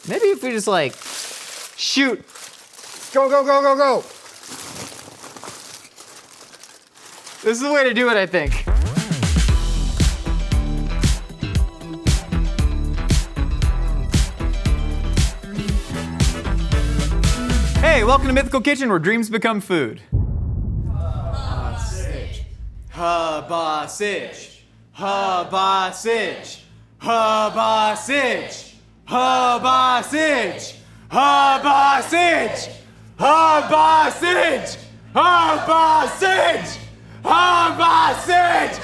Maybe if we just like, shoot. Go, go, go, go, go. This is the way to do it, I think. Hey, welcome to Mythical Kitchen, where dreams become food. Habausage. Habausage. Habausage. Habausage. Habausage. Habausage. Habausage. Habausage. Habausage.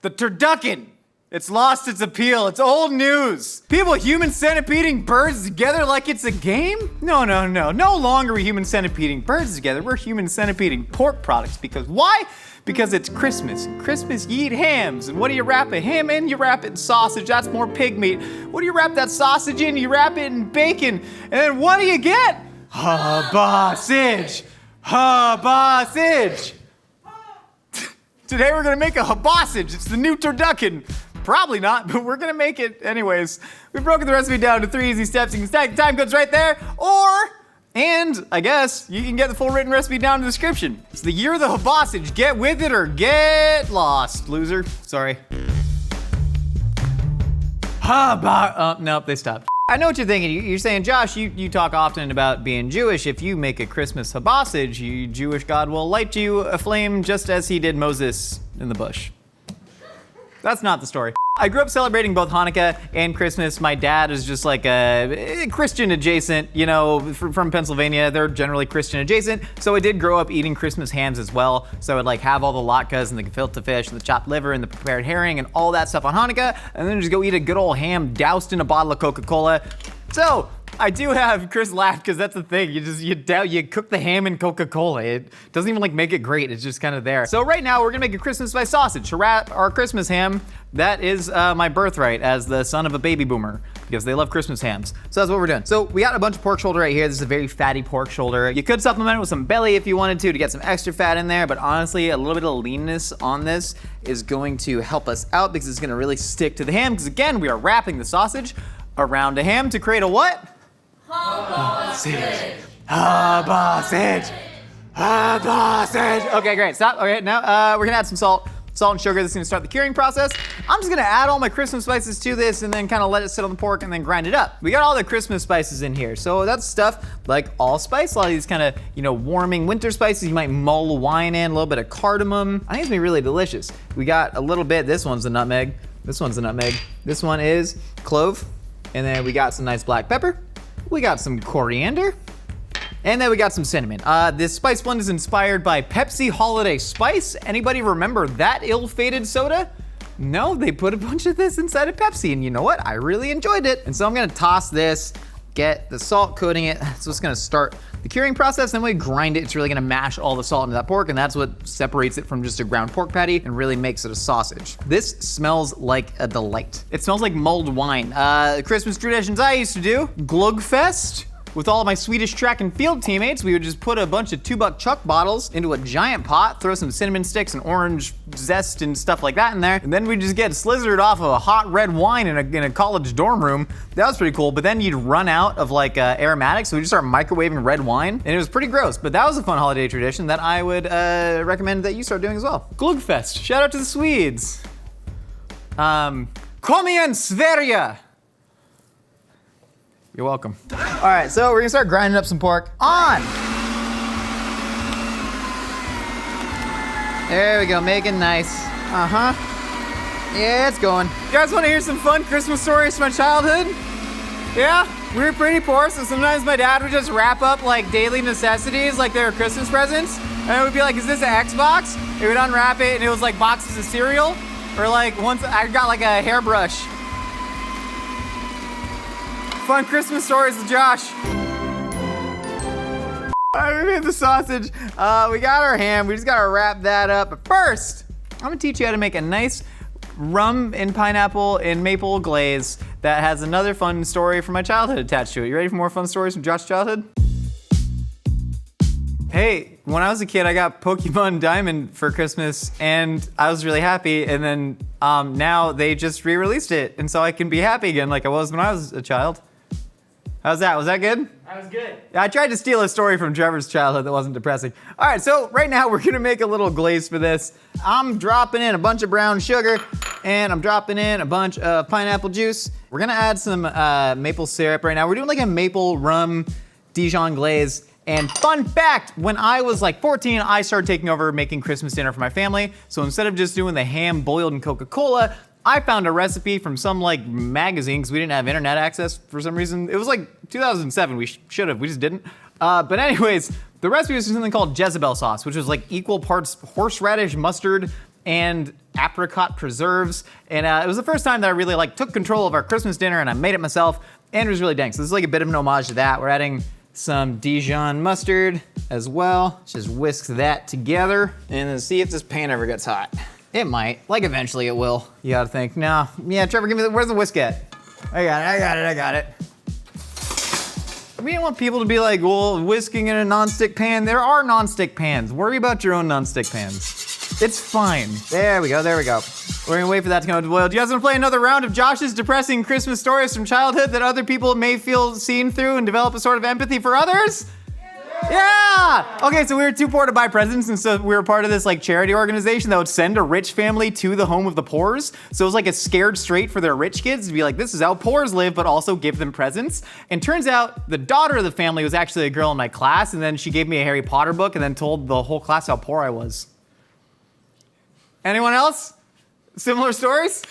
The turducken. It's lost its appeal. It's old news. People human centipeding birds together like it's a game? No. No longer are we human centipeding birds together. We're human centipeding pork products. Because why? Because it's Christmas. And Christmas, you eat hams. And what do you wrap a ham in? You wrap it in sausage. That's more pig meat. What do you wrap that sausage in? You wrap it in bacon. And then what do you get? Habausage. Habausage. Today we're gonna make a habausage. It's the new turducken. Probably not, but we're gonna make it anyways. We've broken the recipe down to 3 easy steps. You can stack the time codes right there, and I guess you can get the full written recipe down in the description. It's the year of the habausage. Get with it or get lost, loser. Sorry. Nope, they stopped. I know what you're thinking. You're saying, Josh, you talk often about being Jewish. If you make a Christmas habausage, Jewish God will light you a flame just as he did Moses in the bush. That's not the story. I grew up celebrating both Hanukkah and Christmas. My dad is just like a Christian adjacent, you know, from Pennsylvania. They're generally Christian adjacent. So I did grow up eating Christmas hams as well. So I would like have all the latkes and the gefilte fish and the chopped liver and the prepared herring and all that stuff on Hanukkah. And then just go eat a good old ham doused in a bottle of Coca-Cola. So I do have, Chris laughed because that's the thing. You cook the ham in Coca-Cola. It doesn't even like make it great. It's just kind of there. So right now we're gonna make a Christmas spice sausage to wrap our Christmas ham. That is my birthright as the son of a baby boomer because they love Christmas hams. So that's what we're doing. So we got a bunch of pork shoulder right here. This is a very fatty pork shoulder. You could supplement it with some belly if you wanted to get some extra fat in there, but honestly, a little bit of leanness on this is going to help us out because it's gonna really stick to the ham because again, we are wrapping the sausage around a ham to create a what? Habausage. Habausage. Habausage. Okay, great. Stop. Okay, now we're gonna add some salt and sugar. This is gonna start the curing process. I'm just gonna add all my Christmas spices to this and then kind of let it sit on the pork and then grind it up. We got all the Christmas spices in here. So that's stuff like allspice, a lot of these kind of, you know, warming winter spices. You might mull wine in, a little bit of cardamom. I think it's gonna be really delicious. We got a little bit, this one's a nutmeg. This one's a nutmeg. This one is clove. And then we got some nice black pepper. We got some coriander, and then we got some cinnamon. This spice blend is inspired by Pepsi Holiday Spice. Anybody remember that ill-fated soda? No, they put a bunch of this inside of Pepsi, and you know what? I really enjoyed it. And so I'm gonna toss this, get the salt coating it. So it's gonna start the curing process, then we grind it. It's really gonna mash all the salt into that pork, and that's what separates it from just a ground pork patty and really makes it a sausage. This smells like a delight. It smells like mulled wine. Christmas traditions I used to do, Glöggfest. With all of my Swedish track and field teammates, we would just put a bunch of 2-buck chuck bottles into a giant pot, throw some cinnamon sticks and orange zest and stuff like that in there, and then we'd just get slizzard off of a hot red wine in a college dorm room. That was pretty cool, but then you'd run out of like aromatics, so we'd just start microwaving red wine, and it was pretty gross, but that was a fun holiday tradition that I would recommend that you start doing as well. Glöggfest, shout out to the Swedes. Kom igen Sverige! You're welcome. All right, so we're gonna start grinding up some pork on. There we go, making nice. Yeah, it's going. You guys wanna hear some fun Christmas stories from my childhood? Yeah, we were pretty poor, so sometimes my dad would just wrap up like daily necessities like they were Christmas presents. And it would be like, is this an Xbox? It would unwrap it and it was like boxes of cereal. Or like once I got like a hairbrush. Fun Christmas stories with Josh. All right, we made the sausage. We got our ham. We just gotta wrap that up. But first, I'm gonna teach you how to make a nice rum and pineapple and maple glaze that has another fun story from my childhood attached to it. You ready for more fun stories from Josh's childhood? Hey, when I was a kid, I got Pokemon Diamond for Christmas, and I was really happy. And then now they just re-released it, and so I can be happy again like I was when I was a child. How's that? Was that good? That was good. I tried to steal a story from Trevor's childhood that wasn't depressing. All right, so right now we're gonna make a little glaze for this. I'm dropping in a bunch of brown sugar, and I'm dropping in a bunch of pineapple juice. We're gonna add some maple syrup right now. We're doing like a maple rum Dijon glaze. And fun fact, when I was like 14, I started taking over making Christmas dinner for my family. So instead of just doing the ham boiled in Coca-Cola, I found a recipe from some like magazine, because we didn't have internet access for some reason. It was like 2007, we should have, we just didn't. But anyways, the recipe was something called Jezebel sauce, which was like equal parts horseradish, mustard, and apricot preserves. And it was the first time that I really like took control of our Christmas dinner, and I made it myself, and it was really dang. So this is like a bit of an homage to that. We're adding some Dijon mustard as well. Just whisk that together, and then see if this pan ever gets hot. It might, like eventually it will. You gotta think, no. Yeah, Trevor, give me where's the whisk at? I got it. We don't want people to be like, well, whisking in a non-stick pan. There are non-stick pans. Worry about your own non-stick pans. It's fine. There we go. We're gonna wait for that to come to boil. Do you guys wanna play another round of Josh's depressing Christmas stories from childhood that other people may feel seen through and develop a sort of empathy for others? Yeah! Okay, so we were too poor to buy presents, and so we were part of this like charity organization that would send a rich family to the home of the poors. So it was like a scared straight for their rich kids to be like, this is how poors live, but also give them presents. And turns out the daughter of the family was actually a girl in my class, and then she gave me a Harry Potter book and then told the whole class how poor I was. Anyone else? Similar stories?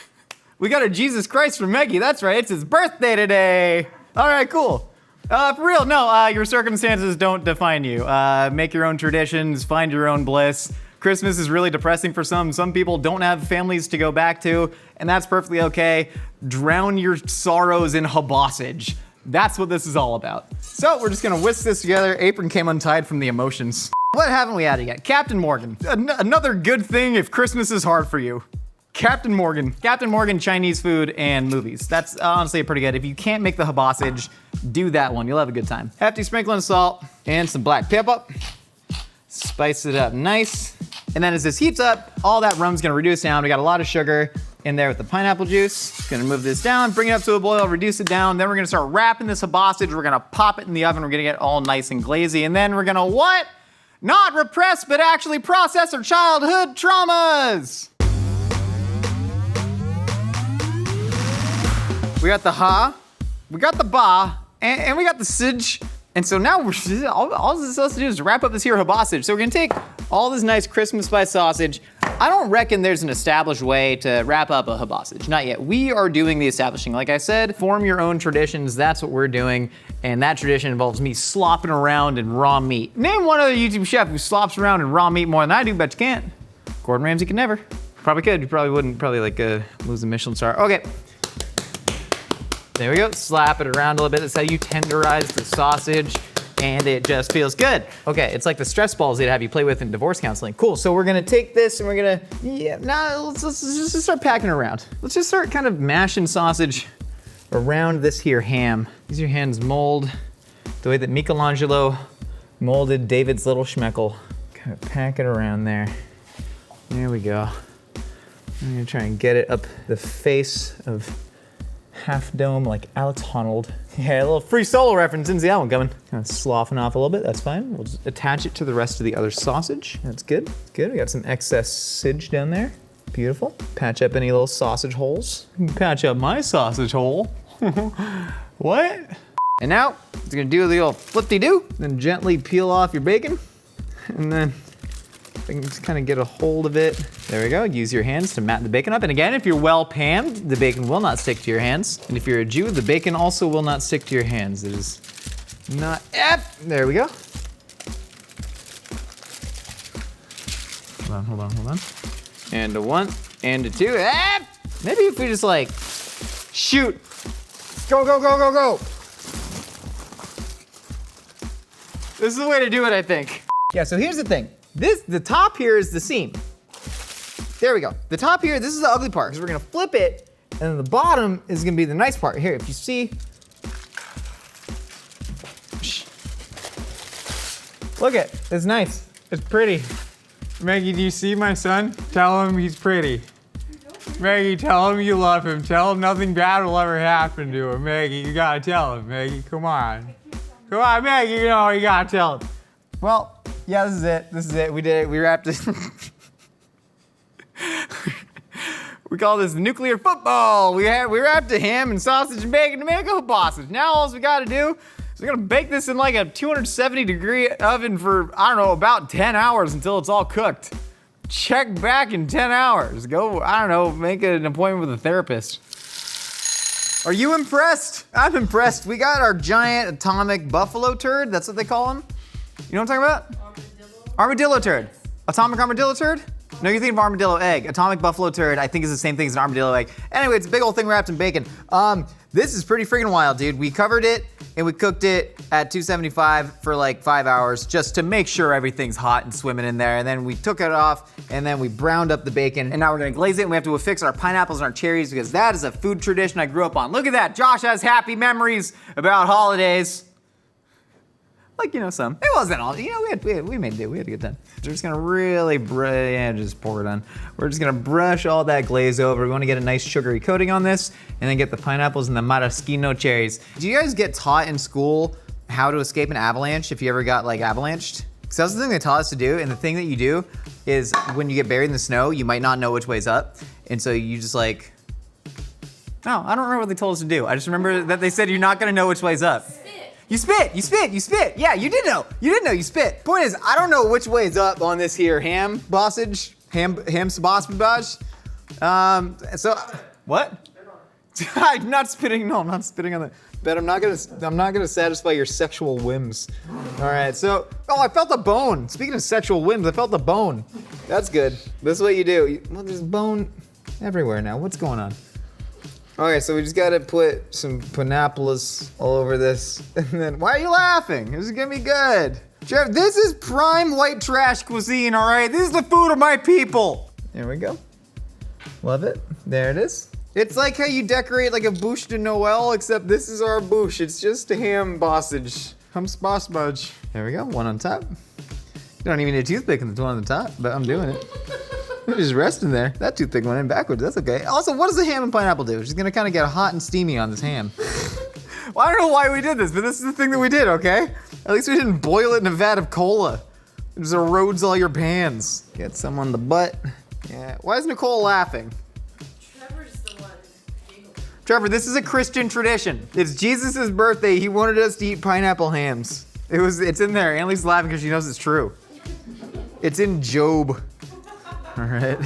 We got a Jesus Christ from Meggie, that's right, it's his birthday today. All right, cool. For real, no, your circumstances don't define you. Make your own traditions, find your own bliss. Christmas is really depressing for some. Some people don't have families to go back to, and that's perfectly okay. Drown your sorrows in Habausage. That's what this is all about. So we're just gonna whisk this together. Apron came untied from the emotions. What haven't we added yet? Captain Morgan. Another good thing if Christmas is hard for you. Captain Morgan, Chinese food and movies. That's honestly pretty good. If you can't make the Habausage, do that one. You'll have a good time. Hefty sprinkling of salt and some black pepper. Spice it up nice. And then as this heats up, all that rum's gonna reduce down. We got a lot of sugar in there with the pineapple juice. Gonna move this down, bring it up to a boil, reduce it down. Then we're gonna start wrapping this Habausage. We're gonna pop it in the oven. We're gonna get it all nice and glazy. And then we're gonna what? Not repress, but actually process our childhood traumas. We got the ha, we got the ba, and we got the sidge. And so now all this is supposed to do is wrap up this here Habausage. So we're gonna take all this nice Christmas spice sausage. I don't reckon there's an established way to wrap up a Habausage, not yet. We are doing the establishing. Like I said, form your own traditions, that's what we're doing. And that tradition involves me slopping around in raw meat. Name one other YouTube chef who slops around in raw meat more than I do, but you can't. Gordon Ramsay could never. Probably could, you probably wouldn't, probably like lose a Michelin star. Okay. There we go, slap it around a little bit. That's how you tenderize the sausage, and it just feels good. Okay, it's like the stress balls they'd have you play with in divorce counseling. Cool, so we're gonna take this and we're gonna, let's just start packing around. Let's just start kind of mashing sausage around this here ham. Use your hands mold the way that Michelangelo molded David's little schmeckle. Kind of pack it around there. There we go. I'm gonna try and get it up the face of Half Dome like Alex Honnold. Yeah, a little free solo reference, didn't see that one coming. Kind of sloughing off a little bit, that's fine. We'll just attach it to the rest of the other sausage. That's good, good. We got some excess sidge down there. Beautiful. Patch up any little sausage holes. Patch up my sausage hole. What? And now, it's gonna do the old flip-de-doo, then gently peel off your bacon, and then I can just kind of get a hold of it. There we go, use your hands to mat the bacon up. And again, if you're well panned, the bacon will not stick to your hands. And if you're a Jew, the bacon also will not stick to your hands. It is not, there we go. Hold on. And a one, and a two, maybe if we just like, shoot. Go. This is the way to do it, I think. Yeah, so here's the thing. The top here is the seam. There we go. The top here, this is the ugly part, because we're gonna flip it, and then the bottom is gonna be the nice part. Here, if you see, look it, it's nice. It's pretty. Maggie, do you see my son? Tell him he's pretty. Maggie, tell him you love him. Tell him nothing bad will ever happen to him. Maggie, you gotta tell him. Maggie, come on. Come on, Maggie, you gotta tell him. Well, yeah, this is it. We did it. We wrapped it. We call this nuclear football. We wrapped a ham and sausage and bacon to make a Habausage. Now all we gotta do is we're gonna bake this in like a 270-degree oven for, I don't know, about 10 hours until it's all cooked. Check back in 10 hours. Go, I don't know, make an appointment with a therapist. Are you impressed? I'm impressed. We got our giant atomic buffalo turd. That's what they call them. You know what I'm talking about? Armadillo turd. Atomic armadillo turd? No, you're thinking of armadillo egg. Atomic buffalo turd, I think, is the same thing as an armadillo egg. Anyway, it's a big old thing wrapped in bacon. This is pretty freaking wild, dude. We covered it and we cooked it at 275 for like 5 hours just to make sure everything's hot and swimming in there. And then we took it off and then we browned up the bacon. And now we're gonna glaze it and we have to affix our pineapples and our cherries because that is a food tradition I grew up on. Look at that, Josh has happy memories about holidays. Like, you know, some. It wasn't all, you know, we made it, we had a good time. We're just gonna really, just pour it on. We're just gonna brush all that glaze over. We wanna get a nice sugary coating on this and then get the pineapples and the maraschino cherries. Do you guys get taught in school how to escape an avalanche if you ever got like avalanched? Because that's the thing they taught us to do, and the thing that you do is when you get buried in the snow, you might not know which way's up, and so you just like, no, I don't remember what they told us to do. I just remember that they said you're not gonna know which way's up. You spit. Yeah, you did know, you spit. Point is, I don't know which way is up on this here Habausage. So, what? I'm not spitting on that. But I'm not gonna satisfy your sexual whims. All right, so, I felt a bone. Speaking of sexual whims, I felt a bone. That's good. This is what you do. Well, there's bone everywhere now. What's going on? Okay, so we just gotta put some pineapples all over this. And then, why are you laughing? This is gonna be good. Jeff, this is prime white trash cuisine, all right? This is the food of my people. There we go. Love it. There it is. It's like how you decorate like a bûche de Noël, except this is our bûche. It's just a Habausage. Habausage. There we go, one on top. You don't even need a toothpick in the one on the top, but I'm doing it. Just resting there. That toothpick went in backwards. That's okay. Also, what does the ham and pineapple do? It's just gonna kind of get hot and steamy on this ham. Well, I don't know why we did this, but this is the thing that we did, okay? At least we didn't boil it in a vat of cola. It just erodes all your pans. Get some on the butt. Yeah. Why is Nicole laughing? Trevor's the one. Trevor, this is a Christian tradition. It's Jesus' birthday. He wanted us to eat pineapple hams. It's in there. Annalie's laughing because she knows it's true. It's in Job. All right.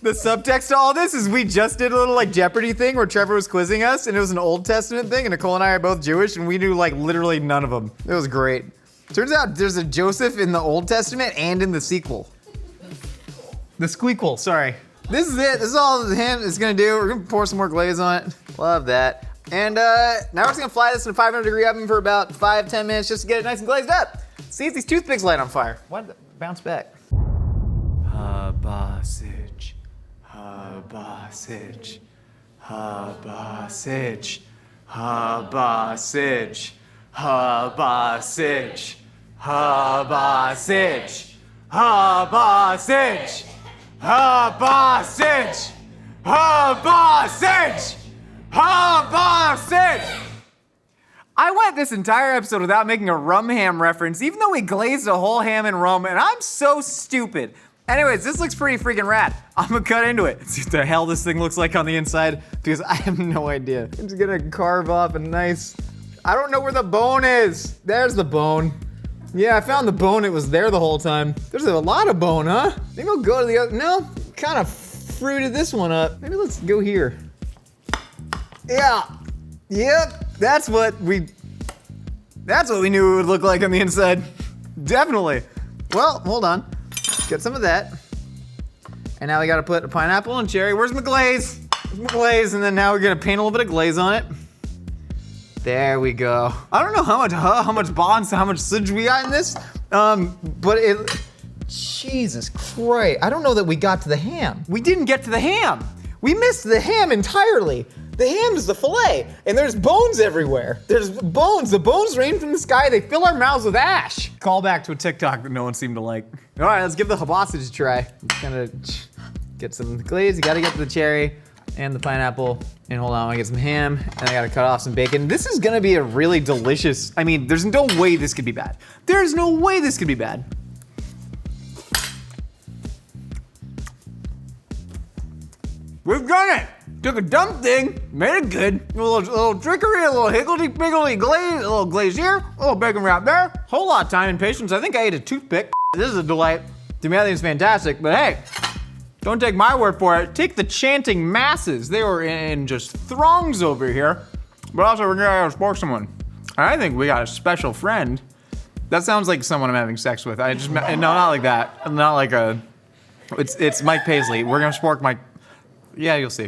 The subtext to all this is we just did a little like Jeopardy thing where Trevor was quizzing us and it was an Old Testament thing and Nicole and I are both Jewish and we knew like literally none of them. It was great. Turns out there's a Joseph in the Old Testament and in the sequel. The squeakquel, sorry. This is it. This is all the ham is gonna do. We're gonna pour some more glaze on it. Love that. And now we're just gonna fly this in a 500-degree oven for about 5-10 minutes just to get it nice and glazed up. See if these toothpicks light on fire. Why did it bounce back? Habausage, Habausage, Habausage, Habausage, Habausage, Habausage, Habausage, Habausage, Habausage, Habausage. I went this entire episode without making a rum ham reference, even though we glazed a whole ham in rum, and I'm so stupid. Anyways, this looks pretty freaking rad. I'm gonna cut into it. See what the hell this thing looks like on the inside, because I have no idea. I'm just gonna carve off a nice, I don't know where the bone is. There's the bone. Yeah, I found the bone, it was there the whole time. There's a lot of bone, huh? Maybe we'll go to the other, no, kind of fruited this one up. Maybe let's go here. Yeah, yep, that's what we knew it would look like on the inside. Definitely. Well, hold on. Get some of that. And now we gotta put a pineapple and cherry. Where's my glaze? Where's my glaze? And then now we're gonna paint a little bit of glaze on it. There we go. I don't know how much bonds, how much sage we got in this, but Jesus Christ. I don't know that we got to the ham. We didn't get to the ham. We missed the ham entirely. The ham is the fillet, and there's bones everywhere. There's bones. The bones rain from the sky. They fill our mouths with ash. Call back to a TikTok that no one seemed to like. All right, let's give the habausage a try. Just gonna get some glaze. You gotta get the cherry and the pineapple. And hold on, I get some ham, and I gotta cut off some bacon. This is gonna be a really delicious, I mean, there's no way this could be bad. There's no way this could be bad. We've done it! Took a dumb thing, made it good. A little trickery, a little higgledy-piggledy glaze, a little glaze here, a little bacon wrap there. Whole lot of time and patience. I think I ate a toothpick. This is a delight. To me, I think it's fantastic, but hey, don't take my word for it. Take the chanting masses. They were in just throngs over here. But also, we're gonna support someone. I think we got a special friend. That sounds like someone I'm having sex with. No, not like that. Not like a, it's Mike Paisley. We're gonna support Mike. Yeah, you'll see.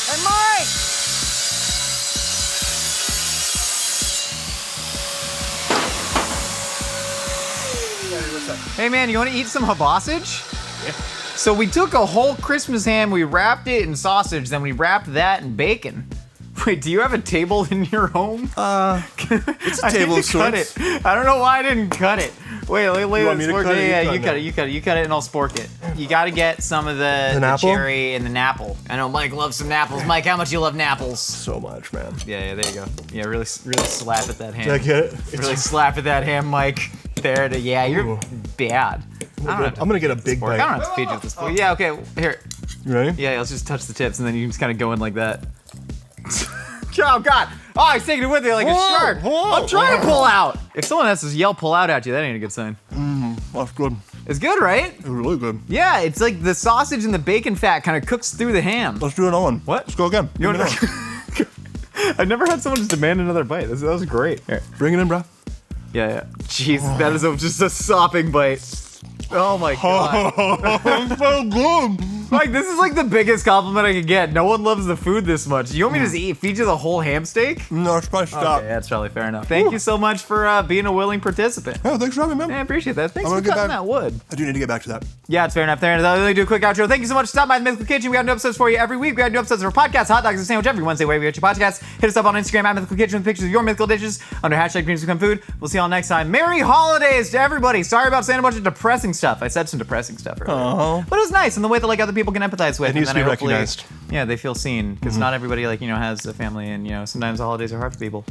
Hey, Mike! Hey, man, you want to eat some habausage? Yeah. So we took a whole Christmas ham, we wrapped it in sausage, then we wrapped that in bacon. Wait, do you have a table in your home? It's a table of sorts. I don't know why I didn't cut it. Wait, You want me to cut it? Yeah, you cut it, and I'll spork it. You gotta get some of the cherry and the napple. I know Mike loves some napples. Mike, how much you love napples? So much, man. Yeah, there you go. Yeah, really slap at that ham. Did I get it? Really slap at that ham, Mike. There it is. Yeah, you're Ooh. bad. I'm gonna get a big bite. I don't have to feed you with this fork. Yeah, okay, here. You ready? Yeah, let's just touch the tips, and then you can just kind of go in like that. Oh, God. Oh, he's taking it with you like a shark. I'm trying to pull out. If someone has to yell pull out at you, that ain't a good sign. That's good. It's good, right? It's really good. Yeah, it's like the sausage and the bacon fat kind of cooks through the ham. Let's do another one. What? Let's go again. You want I've never had someone just demand another bite. That was great. Here. Bring it in, bro. Yeah. Jeez, that is just a sopping bite. Oh my God. It's so good. Mike, this is like the biggest compliment I could get. No one loves the food this much. You want me to just feed you the whole ham steak? No, it's probably stop. Okay, that's probably fair enough. Thank you so much for being a willing participant. Yeah, thanks for having me, man. I appreciate that. Thanks I'm for gonna get cutting back- that wood. I do need to get back to that. Yeah, it's fair enough. I'll only do a quick outro. Thank you so much for stopping by the Mythical Kitchen. We got new episodes for you every week. We got new episodes of our podcast, Hot Dogs and Sandwich, every Wednesday, wherever you get your podcasts. Hit us up on Instagram at Mythical Kitchen with pictures of your mythical dishes under hashtag Dreams Become Food. We'll see y'all next time. Merry holidays to everybody. Sorry about saying a bunch of depressing stuff. I said some depressing stuff earlier. But it was nice in the way that like other people can empathize with. It needs to be hopefully, recognized. Yeah, they feel seen because not everybody like has a family, and sometimes the holidays are hard for people.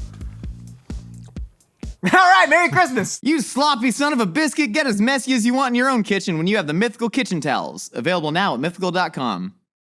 All right, Merry Christmas! You sloppy son of a biscuit, get as messy as you want in your own kitchen when you have the Mythical Kitchen Towels. Available now at mythical.com.